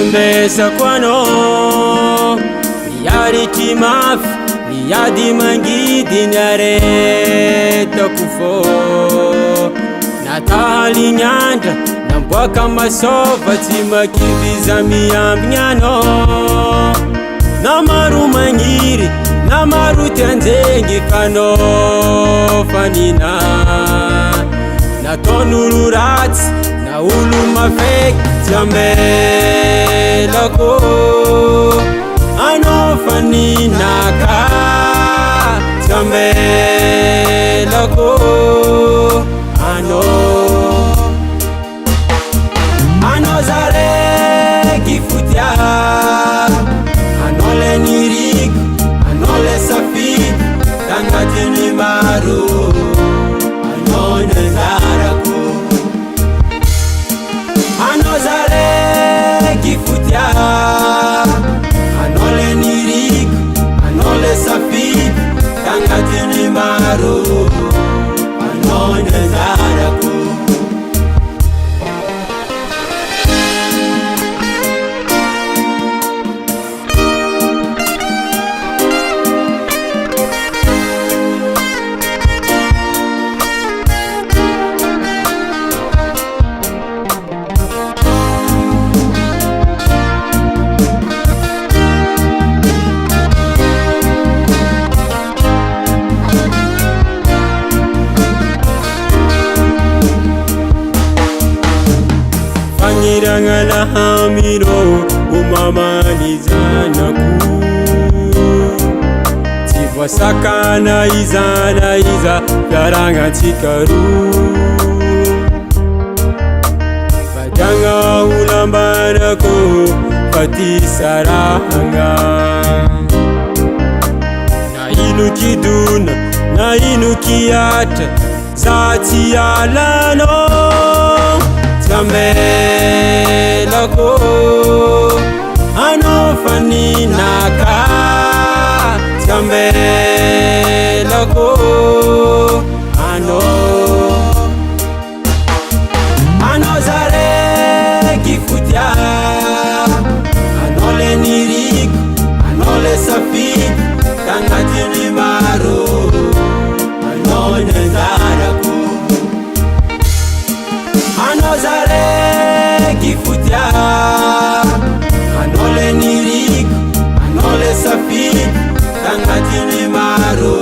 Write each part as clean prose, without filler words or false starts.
Ambesa kwano Miyariki mafi Miyadi mangidi nyareta kufo Natali nyanja Nambwaka masova Timakiviza miyambinyano Namaru mangiri Namaru tenzengi kano fanina Natonururati Na ulu mafek Tiambelako Ano fanina ka Tiambelako Ano zare kifutia Ano le nirik Ano le safid Tangati ni maru Ano nezaraku Ano zare kifutia Ano le nirik Ano le safid Tangati ni maru Ano nezaraku Ngala hamiro umamalizanaku Tivwa sakana izana iza Yaranga tikaru Badanga ulambanako Fatisaranga Na inuki duna Na inuki yata Zati alano Tiambelako Ano fanina ka Tiambelako Ano zare kifutia Ano le nirik Ano le safid Tangati ni maru Ano nezaraku Ano zare kifutia Ano le nirik Ano le safid Tangati ni maru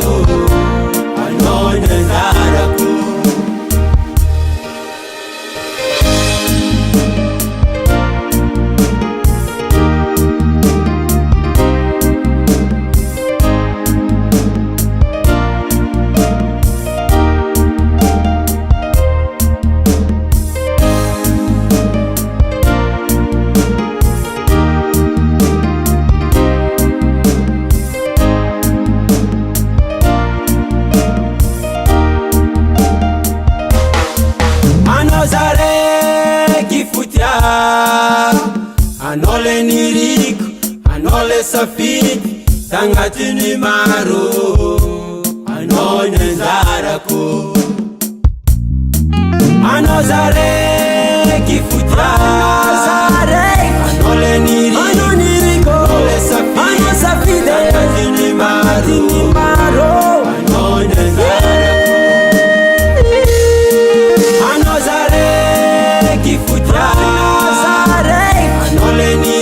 Ano nezaraku Ano le nirik, ano le safid, tangati ni maru, ano nezaraku. Ano zare kifutia, ano le nirik, ano le safid, tangati ni maru, ano nezaraku. Ano zare kifutia, Ano le ni